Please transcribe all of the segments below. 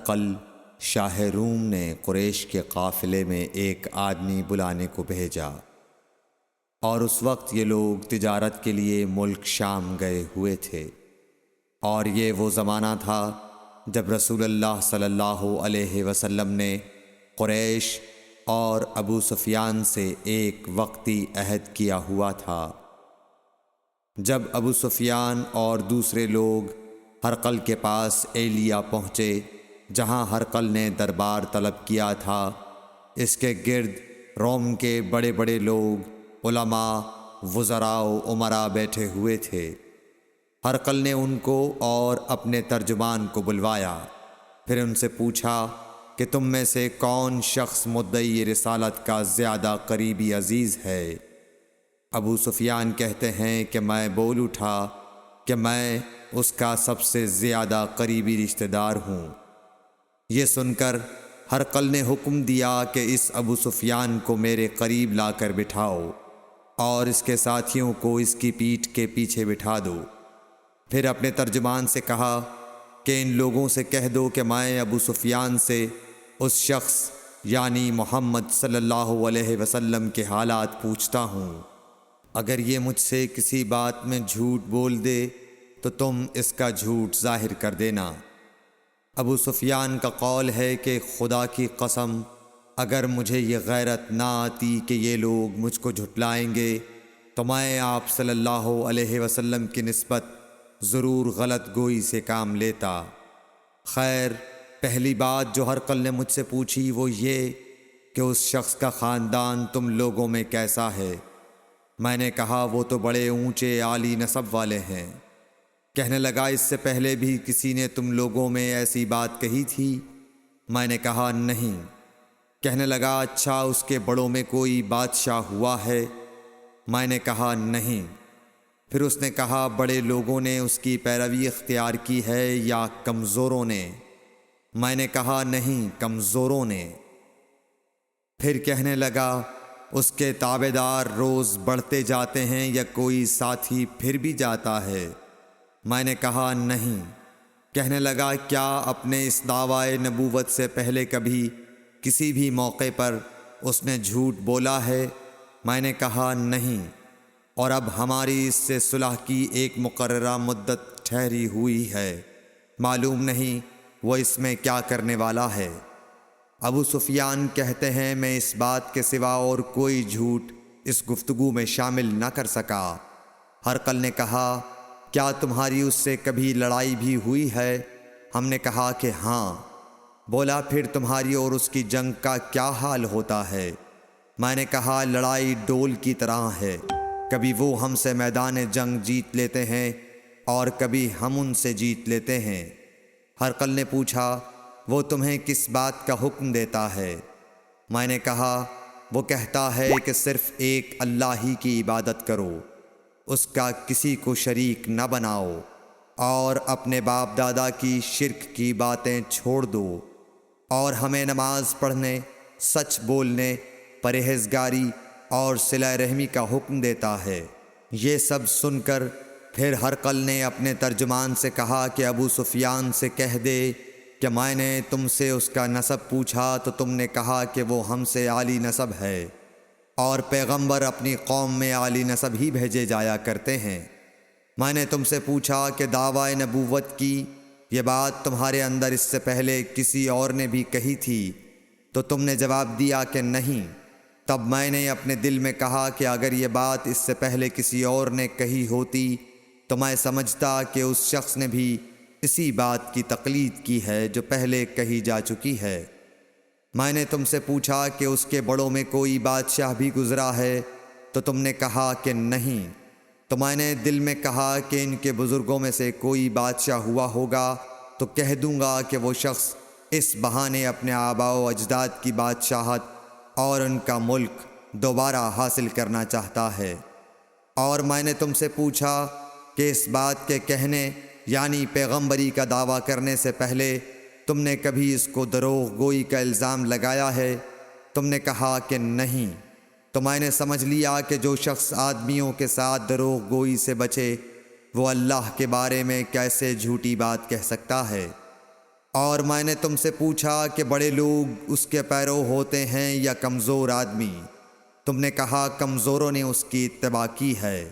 ہرقل شاہ روم نے قریش کے قافلے میں ایک آدمی بلانے کو بھیجا، اور اس وقت یہ لوگ تجارت کے لیے ملک شام گئے ہوئے تھے، اور یہ وہ زمانہ تھا جب رسول اللہ صلی اللہ علیہ وسلم نے قریش اور ابو سفیان سے ایک وقتی عہد کیا ہوا تھا۔ جب ابو سفیان اور دوسرے لوگ ہرقل کے پاس ایلیا پہنچے جہاں ہرقل نے دربار طلب کیا تھا، اس کے گرد روم کے بڑے بڑے لوگ، علماء، وزراء و امراء بیٹھے ہوئے تھے۔ ہرقل نے ان کو اور اپنے ترجمان کو بلوایا، پھر ان سے پوچھا کہ تم میں سے کون شخص مدعی رسالت کا زیادہ قریبی عزیز ہے؟ ابو سفیان کہتے ہیں کہ میں بول اٹھا کہ میں اس کا سب سے زیادہ قریبی رشتہ دار ہوں۔ یہ سن کر ہرقل نے حکم دیا کہ اس ابو سفیان کو میرے قریب لا کر بٹھاؤ اور اس کے ساتھیوں کو اس کی پیٹھ کے پیچھے بٹھا دو۔ پھر اپنے ترجمان سے کہا کہ ان لوگوں سے کہہ دو کہ میں ابو سفیان سے اس شخص یعنی محمد صلی اللہ علیہ وسلم کے حالات پوچھتا ہوں، اگر یہ مجھ سے کسی بات میں جھوٹ بول دے تو تم اس کا جھوٹ ظاہر کر دینا۔ ابو سفیان کا قول ہے کہ خدا کی قسم اگر مجھے یہ غیرت نہ آتی کہ یہ لوگ مجھ کو جھٹلائیں گے تو میں آپ صلی اللہ علیہ وسلم کی نسبت ضرور غلط گوئی سے کام لیتا۔ خیر، پہلی بات جو ہرقل نے مجھ سے پوچھی وہ یہ کہ اس شخص کا خاندان تم لوگوں میں کیسا ہے؟ میں نے کہا وہ تو بڑے اونچے عالی نسب والے ہیں۔ کہنے لگا اس سے پہلے بھی کسی نے تم لوگوں میں ایسی بات کہی تھی؟ میں نے کہا نہیں۔ کہنے لگا اچھا اس کے بڑوں میں کوئی بادشاہ ہوا ہے؟ میں نے کہا نہیں۔ پھر اس نے کہا بڑے لوگوں نے اس کی پیروی اختیار کی ہے یا کمزوروں نے؟ میں نے کہا نہیں، کمزوروں نے۔ پھر کہنے لگا اس کے تابعدار روز بڑھتے جاتے ہیں یا کوئی ساتھی پھر بھی جاتا ہے؟ میں نے کہا نہیں۔ کہنے لگا کیا اپنے اس دعوی نبوت سے پہلے کبھی کسی بھی موقع پر اس نے جھوٹ بولا ہے؟ میں نے کہا نہیں، اور اب ہماری اس سے صلح کی ایک مقررہ مدت ٹھہری ہوئی ہے، معلوم نہیں وہ اس میں کیا کرنے والا ہے۔ ابو سفیان کہتے ہیں میں اس بات کے سوا اور کوئی جھوٹ اس گفتگو میں شامل نہ کر سکا۔ ہرقل نے کہا کیا تمہاری اس سے کبھی لڑائی بھی ہوئی ہے؟ ہم نے کہا کہ ہاں۔ بولا پھر تمہاری اور اس کی جنگ کا کیا حال ہوتا ہے؟ میں نے کہا لڑائی ڈول کی طرح ہے، کبھی وہ ہم سے میدان جنگ جیت لیتے ہیں اور کبھی ہم ان سے جیت لیتے ہیں۔ ہرقل نے پوچھا وہ تمہیں کس بات کا حکم دیتا ہے؟ میں نے کہا وہ کہتا ہے کہ صرف ایک اللہ ہی کی عبادت کرو، اس کا کسی کو شریک نہ بناؤ، اور اپنے باپ دادا کی شرک کی باتیں چھوڑ دو، اور ہمیں نماز پڑھنے، سچ بولنے، پرہیزگاری اور صلہ رحمی کا حکم دیتا ہے۔ یہ سب سن کر پھر ہرقل نے اپنے ترجمان سے کہا کہ ابو سفیان سے کہہ دے کہ میں نے تم سے اس کا نسب پوچھا تو تم نے کہا کہ وہ ہم سے عالی نسب ہے، اور پیغمبر اپنی قوم میں عالی نسب ہی بھیجے جایا کرتے ہیں۔ میں نے تم سے پوچھا کہ دعوی نبوت کی یہ بات تمہارے اندر اس سے پہلے کسی اور نے بھی کہی تھی؟ تو تم نے جواب دیا کہ نہیں۔ تب میں نے اپنے دل میں کہا کہ اگر یہ بات اس سے پہلے کسی اور نے کہی ہوتی تو میں سمجھتا کہ اس شخص نے بھی اسی بات کی تقلید کی ہے جو پہلے کہی جا چکی ہے۔ میں نے تم سے پوچھا کہ اس کے بڑوں میں کوئی بادشاہ بھی گزرا ہے؟ تو تم نے کہا کہ نہیں۔ تو میں نے دل میں کہا کہ ان کے بزرگوں میں سے کوئی بادشاہ ہوا ہوگا تو کہہ دوں گا کہ وہ شخص اس بہانے اپنے آباء و اجداد کی بادشاہت اور ان کا ملک دوبارہ حاصل کرنا چاہتا ہے۔ اور میں نے تم سے پوچھا کہ اس بات کے کہنے یعنی پیغمبری کا دعویٰ کرنے سے پہلے تم نے کبھی اس کو دروغ گوئی کا الزام لگایا ہے؟ تم نے کہا کہ نہیں۔ تو میں نے سمجھ لیا کہ جو شخص آدمیوں کے ساتھ دروغ گوئی سے بچے وہ اللہ کے بارے میں کیسے جھوٹی بات کہہ سکتا ہے۔ اور میں نے تم سے پوچھا کہ بڑے لوگ اس کے پیرو ہوتے ہیں یا کمزور آدمی؟ تم نے کہا کمزوروں نے اس کی اتباع کی ہے۔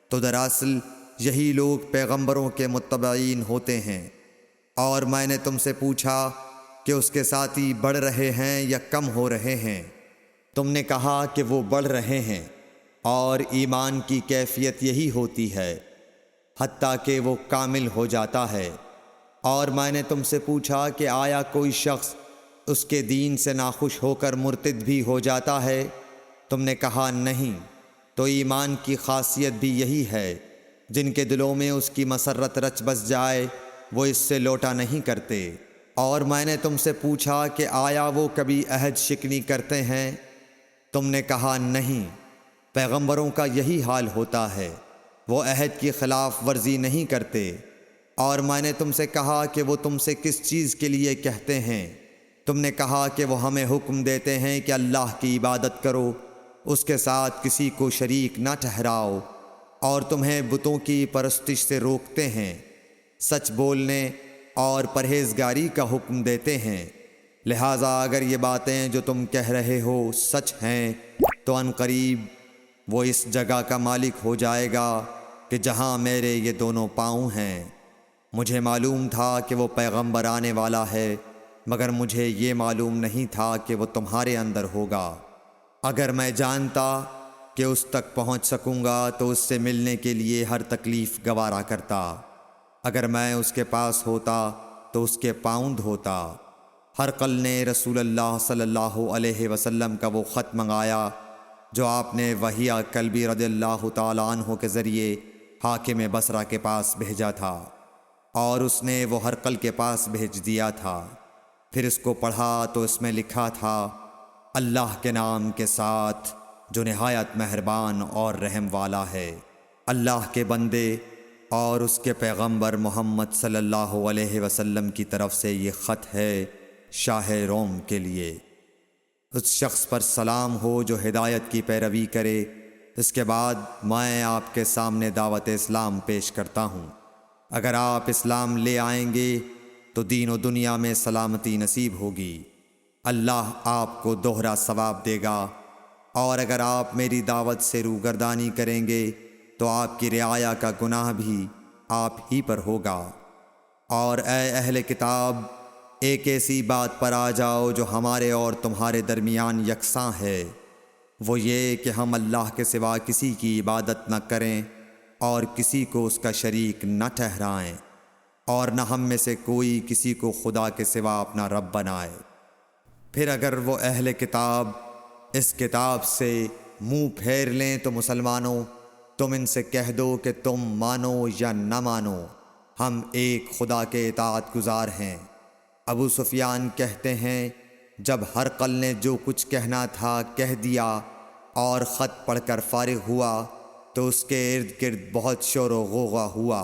تو دراصل یہی لوگ پیغمبروں کے متبعین ہوتے ہیں۔ اور میں نے تم سے پوچھا کہ اس کے ساتھی بڑھ رہے ہیں یا کم ہو رہے ہیں؟ تم نے کہا کہ وہ بڑھ رہے ہیں، اور ایمان کی کیفیت یہی ہوتی ہے حتیٰ کہ وہ کامل ہو جاتا ہے۔ اور میں نے تم سے پوچھا کہ آیا کوئی شخص اس کے دین سے ناخوش ہو کر مرتد بھی ہو جاتا ہے؟ تم نے کہا نہیں۔ تو ایمان کی خاصیت بھی یہی ہے، جن کے دلوں میں اس کی مسرت رچ بس جائے وہ اس سے لوٹا نہیں کرتے۔ اور میں نے تم سے پوچھا کہ آیا وہ کبھی عہد شکنی کرتے ہیں؟ تم نے کہا نہیں۔ پیغمبروں کا یہی حال ہوتا ہے، وہ عہد کی خلاف ورزی نہیں کرتے۔ اور میں نے تم سے کہا کہ وہ تم سے کس چیز کے لیے کہتے ہیں؟ تم نے کہا کہ وہ ہمیں حکم دیتے ہیں کہ اللہ کی عبادت کرو، اس کے ساتھ کسی کو شریک نہ ٹھہراؤ، اور تمہیں بتوں کی پرستش سے روکتے ہیں، سچ بولنے اور پرہیزگاری کا حکم دیتے ہیں۔ لہٰذا اگر یہ باتیں جو تم کہہ رہے ہو سچ ہیں تو ان قریب وہ اس جگہ کا مالک ہو جائے گا کہ جہاں میرے یہ دونوں پاؤں ہیں۔ مجھے معلوم تھا کہ وہ پیغمبر آنے والا ہے، مگر مجھے یہ معلوم نہیں تھا کہ وہ تمہارے اندر ہوگا۔ اگر میں جانتا کہ اس تک پہنچ سکوں گا تو اس سے ملنے کے لیے ہر تکلیف گوارا کرتا۔ اگر میں اس کے پاس ہوتا تو اس کے پاؤں دھوتا۔ ہرقل نے رسول اللہ صلی اللہ علیہ وسلم کا وہ خط منگایا جو آپ نے وہیہ کلبی رضی اللہ تعالیٰ عنہ کے ذریعے حاکم بصرہ کے پاس بھیجا تھا، اور اس نے وہ ہرقل کے پاس بھیج دیا تھا۔ پھر اس کو پڑھا تو اس میں لکھا تھا، اللہ کے نام کے ساتھ جو نہایت مہربان اور رحم والا ہے۔ اللہ کے بندے اور اس کے پیغمبر محمد صلی اللہ علیہ وسلم کی طرف سے یہ خط ہے شاہ روم کے لیے۔ اس شخص پر سلام ہو جو ہدایت کی پیروی کرے۔ اس کے بعد میں آپ کے سامنے دعوت اسلام پیش کرتا ہوں۔ اگر آپ اسلام لے آئیں گے تو دین و دنیا میں سلامتی نصیب ہوگی، اللہ آپ کو دوہرا ثواب دے گا۔ اور اگر آپ میری دعوت سے روگردانی کریں گے تو آپ کی رعایا کا گناہ بھی آپ ہی پر ہوگا۔ اور اے اہل کتاب، ایک ایسی بات پر آ جاؤ جو ہمارے اور تمہارے درمیان یکساں ہے، وہ یہ کہ ہم اللہ کے سوا کسی کی عبادت نہ کریں اور کسی کو اس کا شریک نہ ٹھہرائیں، اور نہ ہم میں سے کوئی کسی کو خدا کے سوا اپنا رب بنائے۔ پھر اگر وہ اہل کتاب اس کتاب سے منہ پھیر لیں تو مسلمانوں، تم ان سے کہہ دو کہ تم مانو یا نہ مانو، ہم ایک خدا کے اطاعت گزار ہیں۔ ابو سفیان کہتے ہیں، جب ہرقل نے جو کچھ کہنا تھا کہہ دیا اور خط پڑھ کر فارغ ہوا تو اس کے ارد گرد بہت شور و غوغا ہوا،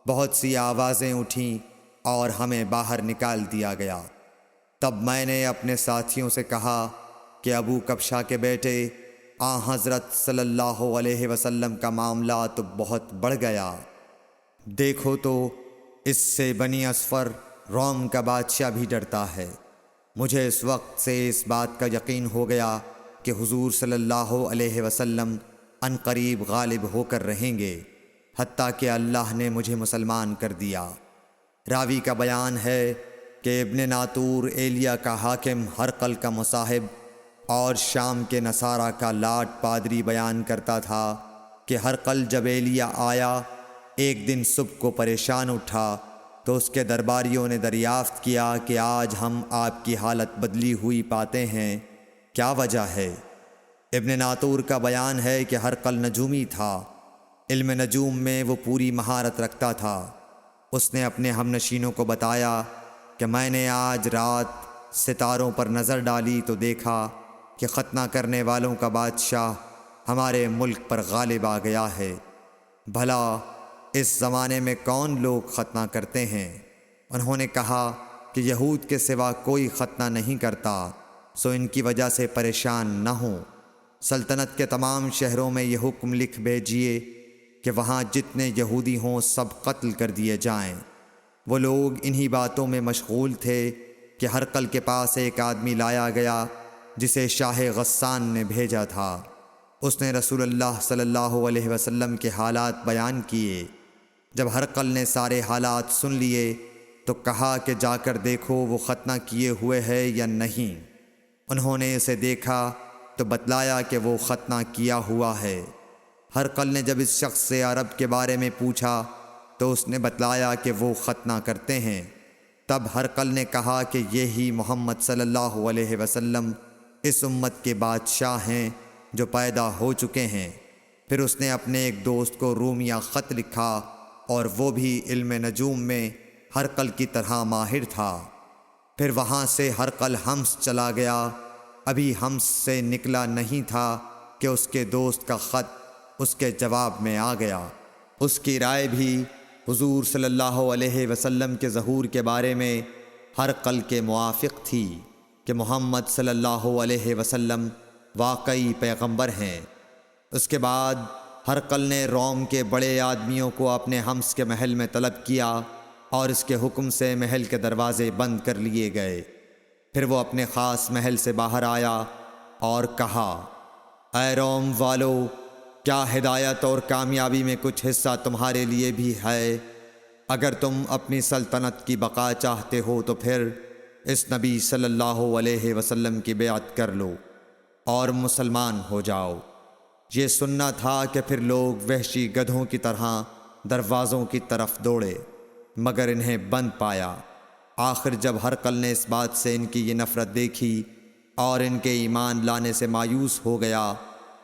بہت سی آوازیں اٹھیں اور ہمیں باہر نکال دیا گیا۔ تب میں نے اپنے ساتھیوں سے کہا کہ ابو کبشہ کے بیٹے حضرت صلی اللہ علیہ وسلم کا معاملہ تو بہت بڑھ گیا۔ دیکھو تو اس سے بنی اصفر روم کا بادشاہ بھی ڈرتا ہے۔ مجھے اس وقت سے اس بات کا یقین ہو گیا کہ حضور صلی اللہ علیہ وسلم ان قریب غالب ہو کر رہیں گے، حتیٰ کہ اللہ نے مجھے مسلمان کر دیا۔ راوی کا بیان ہے کہ ابن ناطور ایلیا کا حاکم ہرقل کا مصاحب اور شام کے نصارہ کا لاٹ پادری بیان کرتا تھا کہ ہرقل جب ایلیا آیا ایک دن صبح کو پریشان اٹھا تو اس کے درباریوں نے دریافت کیا کہ آج ہم آپ کی حالت بدلی ہوئی پاتے ہیں، کیا وجہ ہے؟ ابن ناطور کا بیان ہے کہ ہرقل نجومی تھا، علم نجوم میں وہ پوری مہارت رکھتا تھا۔ اس نے اپنے ہم نشینوں کو بتایا کہ میں نے آج رات ستاروں پر نظر ڈالی تو دیکھا کہ ختنہ کرنے والوں کا بادشاہ ہمارے ملک پر غالب آ گیا ہے۔ بھلا اس زمانے میں کون لوگ ختنہ کرتے ہیں؟ انہوں نے کہا کہ یہود کے سوا کوئی ختنہ نہیں کرتا، سو ان کی وجہ سے پریشان نہ ہوں۔ سلطنت کے تمام شہروں میں یہ حکم لکھ بھیجیے کہ وہاں جتنے یہودی ہوں سب قتل کر دیے جائیں۔ وہ لوگ انہی باتوں میں مشغول تھے کہ ہرقل کے پاس ایک آدمی لایا گیا جسے شاہ غسان نے بھیجا تھا۔ اس نے رسول اللہ صلی اللہ علیہ وسلم کے حالات بیان کیے۔ جب ہرقل نے سارے حالات سن لیے تو کہا کہ جا کر دیکھو وہ ختنہ کیے ہوئے ہے یا نہیں۔ انہوں نے اسے دیکھا تو بتلایا کہ وہ ختنہ کیا ہوا ہے۔ ہرقل نے جب اس شخص سے عرب کے بارے میں پوچھا تو اس نے بتلایا کہ وہ ختنہ کرتے ہیں۔ تب ہرقل نے کہا کہ یہی محمد صلی اللہ علیہ وسلم اس امت کے بادشاہ ہیں جو پیدا ہو چکے ہیں۔ پھر اس نے اپنے ایک دوست کو رومیہ خط لکھا اور وہ بھی علم نجوم میں ہرقل کی طرح ماہر تھا۔ پھر وہاں سے ہرقل حمص چلا گیا۔ ابھی حمص سے نکلا نہیں تھا کہ اس کے دوست کا خط اس کے جواب میں آ گیا۔ اس کی رائے بھی حضور صلی اللہ علیہ وسلم کے ظہور کے بارے میں ہرقل کے موافق تھی کہ محمد صلی اللہ علیہ وسلم واقعی پیغمبر ہیں۔ اس کے بعد ہرقل نے روم کے بڑے آدمیوں کو اپنے حمص کے محل میں طلب کیا اور اس کے حکم سے محل کے دروازے بند کر لیے گئے۔ پھر وہ اپنے خاص محل سے باہر آیا اور کہا، اے روم والو، کیا ہدایت اور کامیابی میں کچھ حصہ تمہارے لیے بھی ہے؟ اگر تم اپنی سلطنت کی بقا چاہتے ہو تو پھر اس نبی صلی اللہ علیہ وسلم کی بیعت کر لو اور مسلمان ہو جاؤ۔ یہ سننا تھا کہ پھر لوگ وحشی گدھوں کی طرح دروازوں کی طرف دوڑے، مگر انہیں بند پایا۔ آخر جب ہرقل نے اس بات سے ان کی یہ نفرت دیکھی اور ان کے ایمان لانے سے مایوس ہو گیا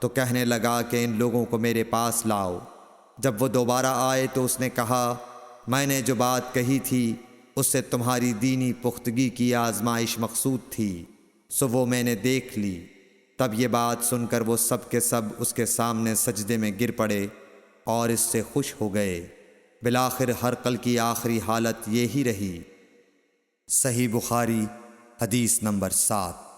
تو کہنے لگا کہ ان لوگوں کو میرے پاس لاؤ۔ جب وہ دوبارہ آئے تو اس نے کہا، میں نے جو بات کہی تھی اس سے تمہاری دینی پختگی کی آزمائش مقصود تھی، سو وہ میں نے دیکھ لی۔ تب یہ بات سن کر وہ سب کے سب اس کے سامنے سجدے میں گر پڑے اور اس سے خوش ہو گئے۔ بالآخر ہرقل کی آخری حالت یہی رہی۔ صحیح بخاری حدیث نمبر 7۔